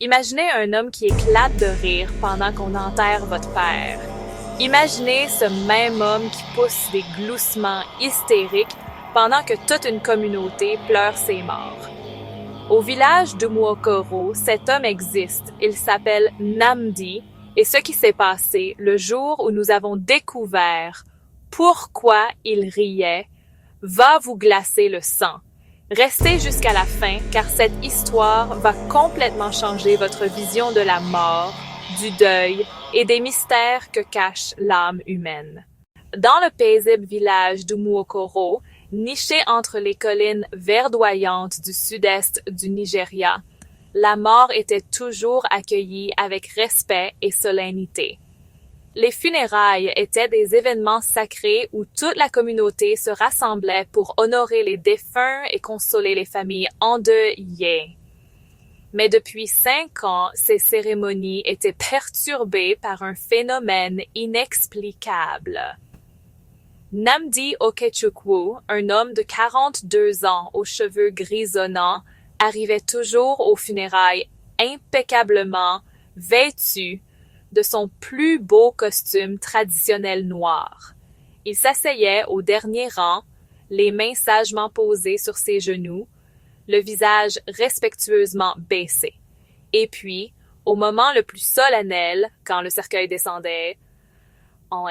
Imaginez un homme qui éclate de rire pendant qu'on enterre votre père. Imaginez ce même homme qui pousse des gloussements hystériques pendant que toute une communauté pleure ses morts. Au village d'Umuokoro, cet homme existe. Il s'appelle Nnamdi, et ce qui s'est passé le jour où nous avons découvert pourquoi il riait va vous glacer le sang. Restez jusqu'à la fin, car cette histoire va complètement changer votre vision de la mort, du deuil et des mystères que cache l'âme humaine. Dans le paisible village d'Umuokoro, niché entre les collines verdoyantes du sud-est du Nigeria, la mort était toujours accueillie avec respect et solennité. Les funérailles étaient des événements sacrés où toute la communauté se rassemblait pour honorer les défunts et consoler les familles endeuillées. Mais depuis 5 ans, ces cérémonies étaient perturbées par un phénomène inexplicable. Nnamdi Okechukwu, un homme de 42 ans aux cheveux grisonnants, arrivait toujours aux funérailles impeccablement vêtu de son plus beau costume traditionnel noir. Il s'asseyait au dernier rang, les mains sagement posées sur ses genoux, le visage respectueusement baissé. Et puis, au moment le plus solennel, quand le cercueil descendait, quand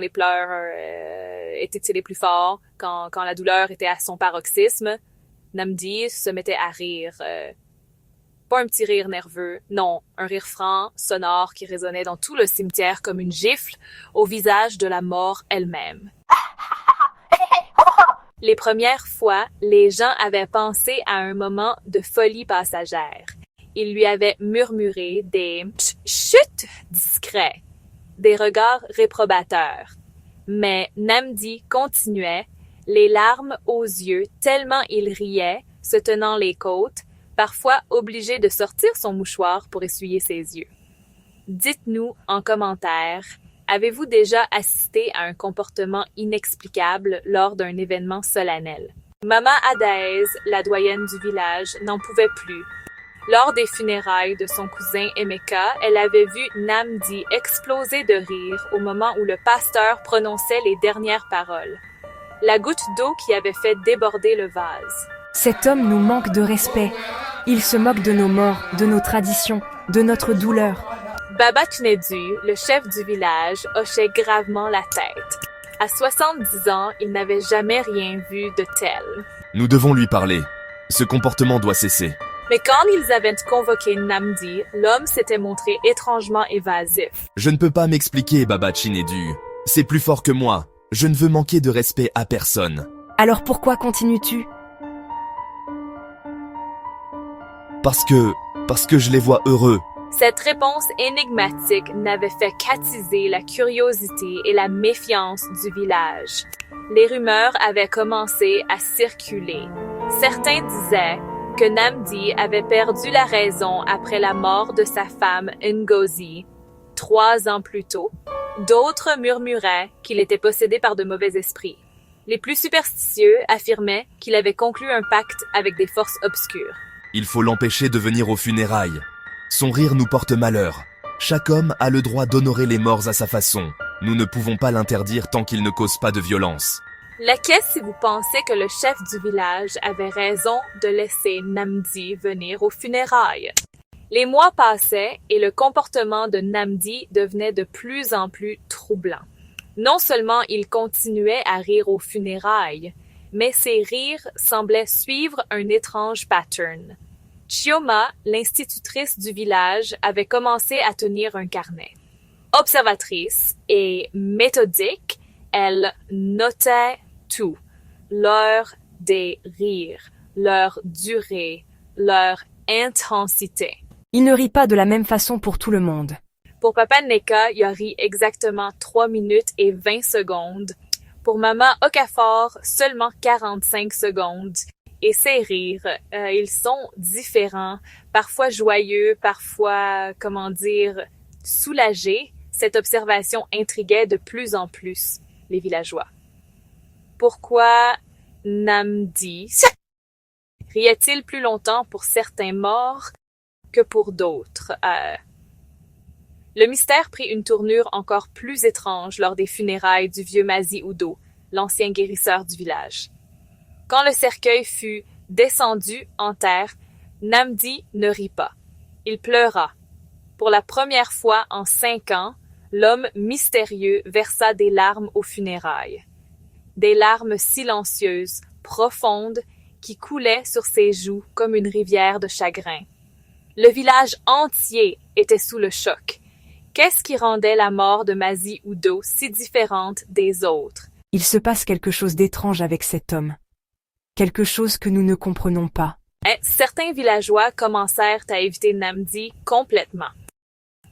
les pleurs étaient les plus forts, quand la douleur était à son paroxysme, Nnamdi se mettait à rire. Pas un petit rire nerveux, non, un rire franc, sonore qui résonnait dans tout le cimetière comme une gifle au visage de la mort elle-même. Les premières fois, les gens avaient pensé à un moment de folie passagère. Ils lui avaient murmuré des « chut » discrets, des regards réprobateurs. Mais Nnamdi continuait, les larmes aux yeux tellement il riait, se tenant les côtes, parfois obligé de sortir son mouchoir pour essuyer ses yeux. Dites-nous en commentaire, avez-vous déjà assisté à un comportement inexplicable lors d'un événement solennel? Maman Adaez, la doyenne du village, n'en pouvait plus. Lors des funérailles de son cousin Emeka, elle avait vu Nnamdi exploser de rire au moment où le pasteur prononçait les dernières paroles. La goutte d'eau qui avait fait déborder le vase. Cet homme nous manque de respect. Il se moque de nos morts, de nos traditions, de notre douleur. Baba Tunedu, le chef du village, hochait gravement la tête. À 70 ans, il n'avait jamais rien vu de tel. Nous devons lui parler. Ce comportement doit cesser. Mais quand ils avaient convoqué Nnamdi, l'homme s'était montré étrangement évasif. Je ne peux pas m'expliquer, Baba Chinedu. C'est plus fort que moi. Je ne veux manquer de respect à personne. Alors pourquoi continues-tu? Parce que je les vois heureux. Cette réponse énigmatique n'avait fait qu'attiser la curiosité et la méfiance du village. Les rumeurs avaient commencé à circuler. Certains disaient que Nnamdi avait perdu la raison après la mort de sa femme Ngozi, 3 ans plus tôt. D'autres murmuraient qu'il était possédé par de mauvais esprits. Les plus superstitieux affirmaient qu'il avait conclu un pacte avec des forces obscures. Il faut l'empêcher de venir aux funérailles. Son rire nous porte malheur. Chaque homme a le droit d'honorer les morts à sa façon. Nous ne pouvons pas l'interdire tant qu'il ne cause pas de violence. Laquelle si vous pensez que le chef du village avait raison de laisser Nnamdi venir aux funérailles? Les mois passaient et le comportement de Nnamdi devenait de plus en plus troublant. Non seulement il continuait à rire aux funérailles, mais ses rires semblaient suivre un étrange pattern. Chioma, l'institutrice du village, avait commencé à tenir un carnet. Observatrice et méthodique, elle notait tout. L'heure des rires, leur durée, leur intensité. Il ne rit pas de la même façon pour tout le monde. Pour Papa Nneka, il a ri exactement 3 minutes et 20 secondes. Pour Maman Okafor, seulement 45 secondes. Et ses rires, ils sont différents, parfois joyeux, parfois, soulagés. Cette observation intriguait de plus en plus les villageois. Pourquoi Namdi riait-il plus longtemps pour certains morts que pour d'autres. Le mystère prit une tournure encore plus étrange lors des funérailles du vieux Mazi Udo, l'ancien guérisseur du village. Quand le cercueil fut descendu en terre, Namdi ne rit pas. Il pleura. Pour la première fois en 5 ans, l'homme mystérieux versa des larmes aux funérailles. Des larmes silencieuses, profondes, qui coulaient sur ses joues comme une rivière de chagrin. Le village entier était sous le choc. Qu'est-ce qui rendait la mort de Mazi Udo si différente des autres? Il se passe quelque chose d'étrange avec cet homme. Quelque chose que nous ne comprenons pas. Certains villageois commencèrent à éviter Namdi complètement.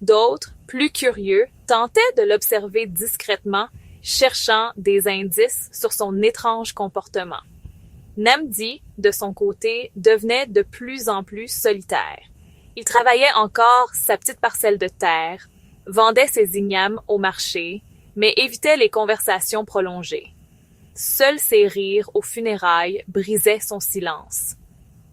D'autres, plus curieux, tentaient de l'observer discrètement, cherchant des indices sur son étrange comportement. Namdi, de son côté, devenait de plus en plus solitaire. Il travaillait encore sa petite parcelle de terre, vendait ses ignames au marché, mais évitait les conversations prolongées. Seuls ses rires aux funérailles brisaient son silence.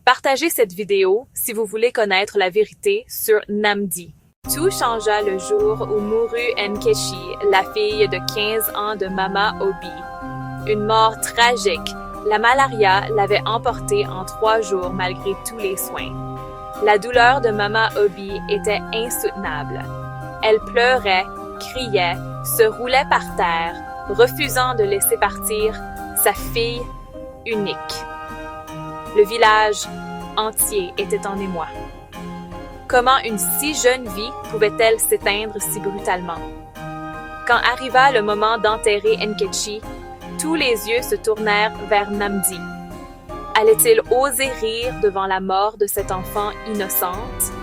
Partagez cette vidéo si vous voulez connaître la vérité sur Namdi. Tout changea le jour où mourut Nkechi, la fille de 15 ans de Mama Obi. Une mort tragique. La malaria l'avait emportée en 3 jours malgré tous les soins. La douleur de Mama Obi était insoutenable. Elle pleurait, criait, se roulait par terre, refusant de laisser partir sa fille unique. Le village entier était en émoi. Comment une si jeune vie pouvait-elle s'éteindre si brutalement? Quand arriva le moment d'enterrer Nkechi, tous les yeux se tournèrent vers Namdi. Allait-il oser rire devant la mort de cette enfant innocente?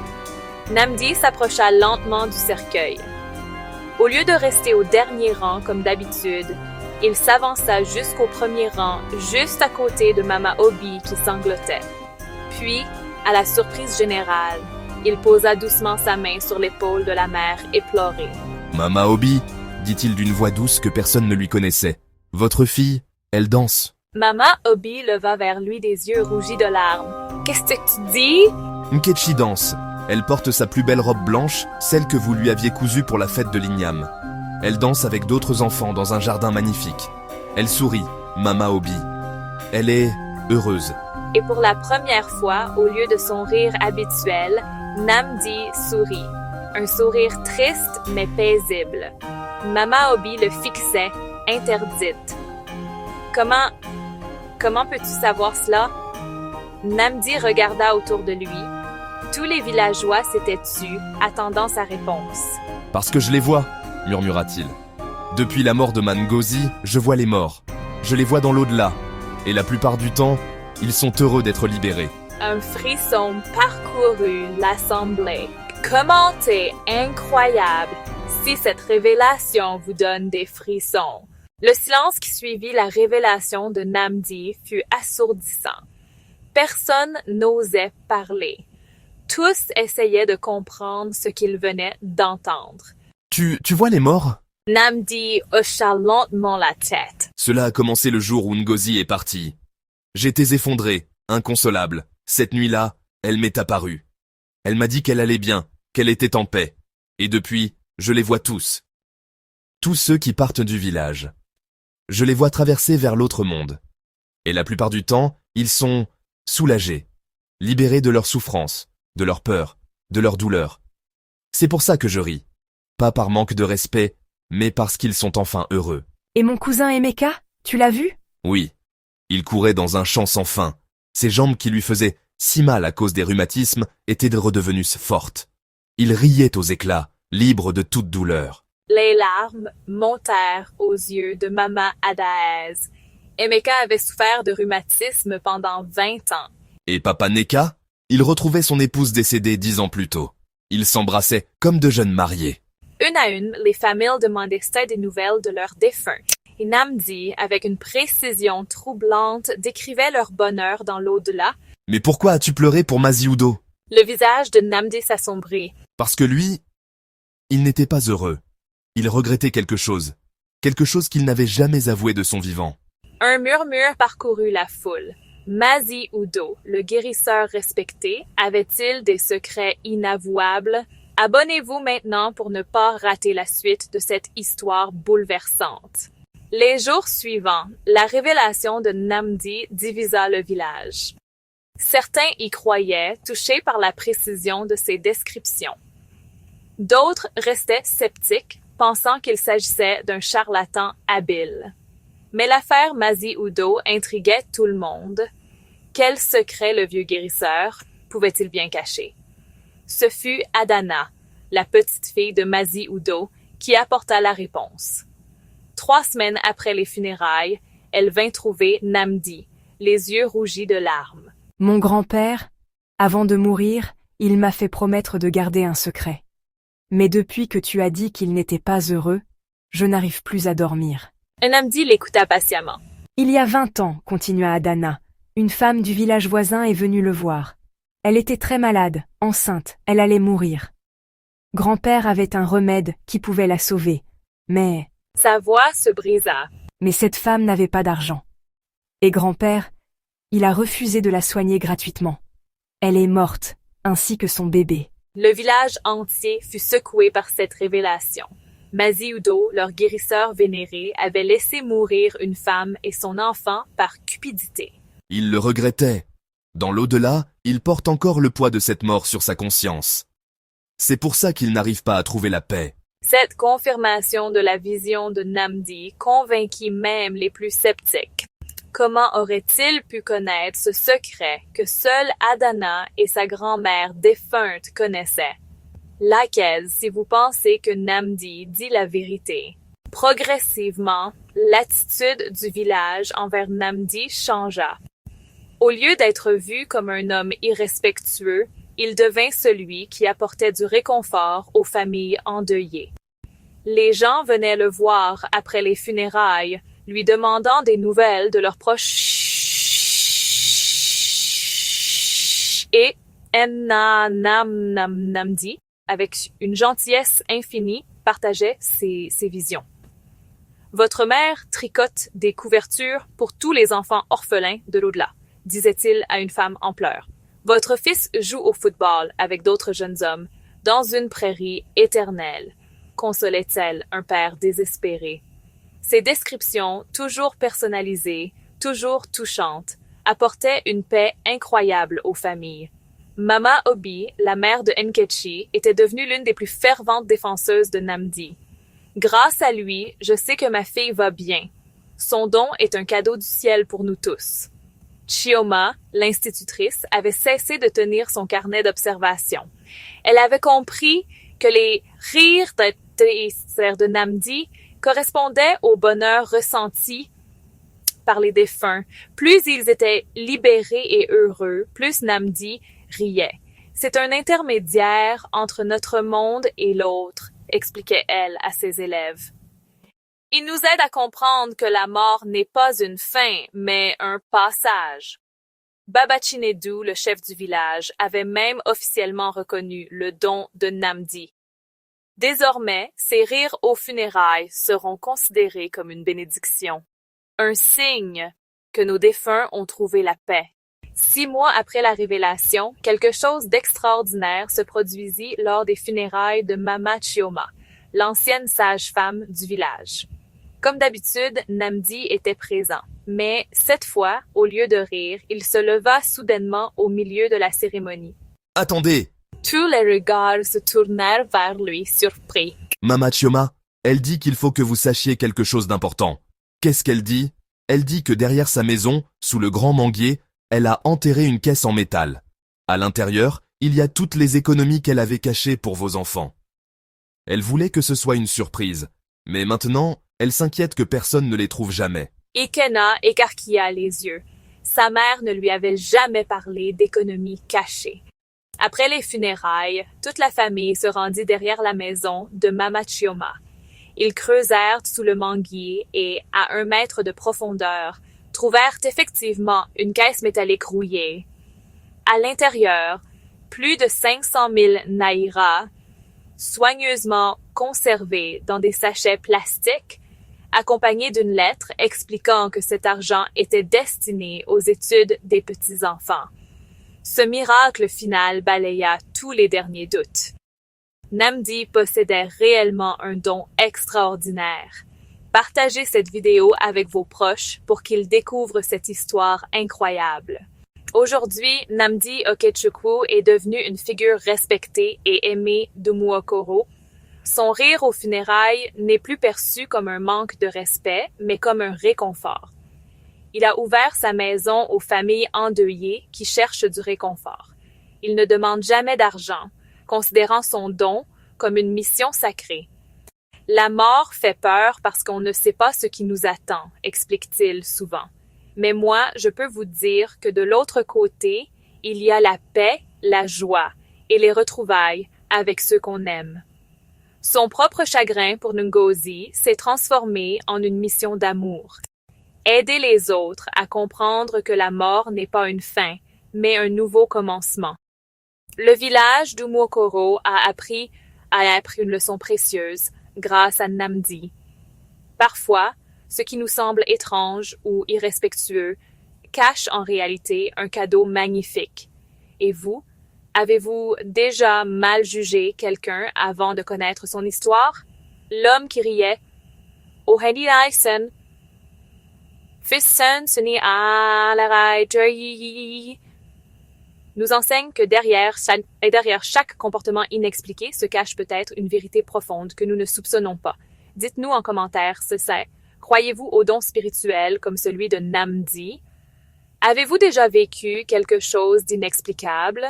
Namdi s'approcha lentement du cercueil. Au lieu de rester au dernier rang comme d'habitude, il s'avança jusqu'au premier rang, juste à côté de Mama Obi qui sanglotait. Puis, à la surprise générale, il posa doucement sa main sur l'épaule de la mère éplorée. « Mama Obi, dit-il d'une voix douce que personne ne lui connaissait. Votre fille, elle danse. » Mama Obi leva vers lui des yeux rougis de larmes. « Qu'est-ce que tu dis? » Nkechi danse. Elle porte sa plus belle robe blanche, celle que vous lui aviez cousue pour la fête de l'Igname. Elle danse avec d'autres enfants dans un jardin magnifique. Elle sourit, Mama Obi. Elle est heureuse. Et pour la première fois, au lieu de son rire habituel, Namdi sourit. Un sourire triste mais paisible. Mama Obi le fixait, interdite. Comment peux-tu savoir cela? Namdi regarda autour de lui. Tous les villageois s'étaient tus, attendant sa réponse. « Parce que je les vois, murmura-t-il. Depuis la mort de Mangozi, je vois les morts. Je les vois dans l'au-delà. Et la plupart du temps, ils sont heureux d'être libérés. » Un frisson parcourut l'assemblée. Commentez, incroyable, si cette révélation vous donne des frissons. Le silence qui suivit la révélation de Namdi fut assourdissant. Personne n'osait parler. Tous essayaient de comprendre ce qu'ils venaient d'entendre. Tu vois les morts? Namdi hocha lentement la tête. Cela a commencé le jour où Ngozi est partie. J'étais effondré, inconsolable. Cette nuit-là, elle m'est apparue. Elle m'a dit qu'elle allait bien, qu'elle était en paix. Et depuis, je les vois tous. Tous ceux qui partent du village. Je les vois traverser vers l'autre monde. Et la plupart du temps, ils sont soulagés, libérés de leur souffrance, de leur peur, de leur douleur. C'est pour ça que je ris. Pas par manque de respect, mais parce qu'ils sont enfin heureux. Et mon cousin Emeka, tu l'as vu? Oui. Il courait dans un champ sans fin. Ses jambes qui lui faisaient si mal à cause des rhumatismes étaient redevenues fortes. Il riait aux éclats, libre de toute douleur. Les larmes montèrent aux yeux de Mama Adaez. Emeka avait souffert de rhumatisme pendant 20 ans. Et Papa Neka? Il retrouvait son épouse décédée 10 ans plus tôt. Ils s'embrassaient comme de jeunes mariés. Une à une, les familles demandaient des nouvelles de leurs défunts. Et Namdi, avec une précision troublante, décrivait leur bonheur dans l'au-delà. Mais pourquoi as-tu pleuré pour Mazi Udo? Le visage de Namdi s'assombrit. Parce que lui, il n'était pas heureux. Il regrettait quelque chose qu'il n'avait jamais avoué de son vivant. Un murmure parcourut la foule. Mazi Udo, le guérisseur respecté, avait-il des secrets inavouables? Abonnez-vous maintenant pour ne pas rater la suite de cette histoire bouleversante. Les jours suivants, la révélation de Namdi divisa le village. Certains y croyaient, touchés par la précision de ses descriptions. D'autres restaient sceptiques, pensant qu'il s'agissait d'un charlatan habile. Mais l'affaire Mazi Udo intriguait tout le monde. Quel secret le vieux guérisseur pouvait-il bien cacher? Ce fut Adana, la petite fille de Mazi Udo, qui apporta la réponse. 3 semaines après les funérailles, elle vint trouver Namdi, les yeux rougis de larmes. Mon grand-père, avant de mourir, il m'a fait promettre de garder un secret. Mais depuis que tu as dit qu'il n'était pas heureux, je n'arrive plus à dormir. Namdi l'écouta patiemment. Il y a 20 ans, continua Adana, une femme du village voisin est venue le voir. Elle était très malade, enceinte, elle allait mourir. Grand-père avait un remède qui pouvait la sauver, mais... Sa voix se brisa. Mais cette femme n'avait pas d'argent. Et grand-père, il a refusé de la soigner gratuitement. Elle est morte, ainsi que son bébé. Le village entier fut secoué par cette révélation. Mazi Udo, leur guérisseur vénéré, avait laissé mourir une femme et son enfant par cupidité. Il le regrettait. Dans l'au-delà, il porte encore le poids de cette mort sur sa conscience. C'est pour ça qu'il n'arrive pas à trouver la paix. Cette confirmation de la vision de Namdi convainquit même les plus sceptiques. Comment aurait-il pu connaître ce secret que seul Adana et sa grand-mère défunte connaissaient? Laquelle, si vous pensez que Namdi dit la vérité? Progressivement, l'attitude du village envers Namdi changea. Au lieu d'être vu comme un homme irrespectueux, il devint celui qui apportait du réconfort aux familles endeuillées. Les gens venaient le voir après les funérailles, lui demandant des nouvelles de leurs proches. Et Namdi, avec une gentillesse infinie, partageait ses visions. Votre mère tricote des couvertures pour tous les enfants orphelins de l'au-delà, disait-il à une femme en pleurs. Votre fils joue au football avec d'autres jeunes hommes dans une prairie éternelle, consolait-elle un père désespéré. Ces descriptions, toujours personnalisées, toujours touchantes, apportaient une paix incroyable aux familles. Mama Obi, la mère de Nkechi, était devenue l'une des plus ferventes défenseuses de Namdi. Grâce à lui, je sais que ma fille va bien. Son don est un cadeau du ciel pour nous tous. Chioma, l'institutrice, avait cessé de tenir son carnet d'observation. Elle avait compris que les rires de Namdi correspondaient au bonheur ressenti par les défunts. Plus ils étaient libérés et heureux, plus Namdi riait. C'est un intermédiaire entre notre monde et l'autre, expliquait-elle à ses élèves. Il nous aide à comprendre que la mort n'est pas une fin, mais un passage. Baba Chinedu, le chef du village, avait même officiellement reconnu le don de Namdi. Désormais, ses rires aux funérailles seront considérés comme une bénédiction, un signe que nos défunts ont trouvé la paix. 6 mois après la révélation, quelque chose d'extraordinaire se produisit lors des funérailles de Mama Chioma, l'ancienne sage-femme du village. Comme d'habitude, Namdi était présent, mais cette fois, au lieu de rire, il se leva soudainement au milieu de la cérémonie. « Attendez !» Tous les regards se tournèrent vers lui, surpris. Mama Chioma, elle dit qu'il faut que vous sachiez quelque chose d'important. Qu'est-ce qu'elle dit? Elle dit que derrière sa maison, sous le grand manguier, elle a enterré une caisse en métal. À l'intérieur, il y a toutes les économies qu'elle avait cachées pour vos enfants. Elle voulait que ce soit une surprise, mais maintenant, elle s'inquiète que personne ne les trouve jamais. Ikena écarquilla les yeux. Sa mère ne lui avait jamais parlé d'économies cachées. Après les funérailles, toute la famille se rendit derrière la maison de Mama Chioma. Ils creusèrent sous le manguier et, à 1 mètre de profondeur, trouvèrent effectivement une caisse métallique rouillée. À l'intérieur, plus de 500 000 naira, soigneusement conservés dans des sachets plastiques, accompagné d'une lettre expliquant que cet argent était destiné aux études des petits-enfants. Ce miracle final balaya tous les derniers doutes. Namdi possédait réellement un don extraordinaire. Partagez cette vidéo avec vos proches pour qu'ils découvrent cette histoire incroyable. Aujourd'hui, Namdi Okechukwu est devenu une figure respectée et aimée d'Umuokoro. Son rire aux funérailles n'est plus perçu comme un manque de respect, mais comme un réconfort. Il a ouvert sa maison aux familles endeuillées qui cherchent du réconfort. Il ne demande jamais d'argent, considérant son don comme une mission sacrée. La mort fait peur parce qu'on ne sait pas ce qui nous attend, explique-t-il souvent. Mais moi, je peux vous dire que de l'autre côté, il y a la paix, la joie et les retrouvailles avec ceux qu'on aime. Son propre chagrin pour Ngozi s'est transformé en une mission d'amour. Aider les autres à comprendre que la mort n'est pas une fin, mais un nouveau commencement. Le village d'Umuokoro a appris une leçon précieuse grâce à Namdi. Parfois, ce qui nous semble étrange ou irrespectueux cache en réalité un cadeau magnifique. Et vous, avez-vous déjà mal jugé quelqu'un avant de connaître son histoire? L'homme qui riait « Oheni Dyson, Fisson Suni Alarai Joyi » nous enseigne que derrière chaque comportement inexpliqué se cache peut-être une vérité profonde que nous ne soupçonnons pas. Dites-nous en commentaire ce c'est. Croyez-vous aux dons spirituels comme celui de Namdi? Avez-vous déjà vécu quelque chose d'inexplicable?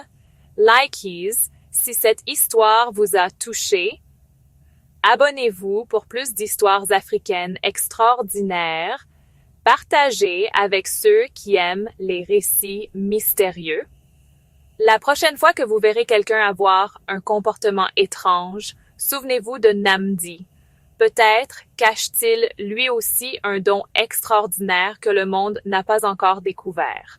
Likez si cette histoire vous a touché. Abonnez-vous pour plus d'histoires africaines extraordinaires. Partagez avec ceux qui aiment les récits mystérieux. La prochaine fois que vous verrez quelqu'un avoir un comportement étrange, souvenez-vous de Namdi. Peut-être cache-t-il lui aussi un don extraordinaire que le monde n'a pas encore découvert.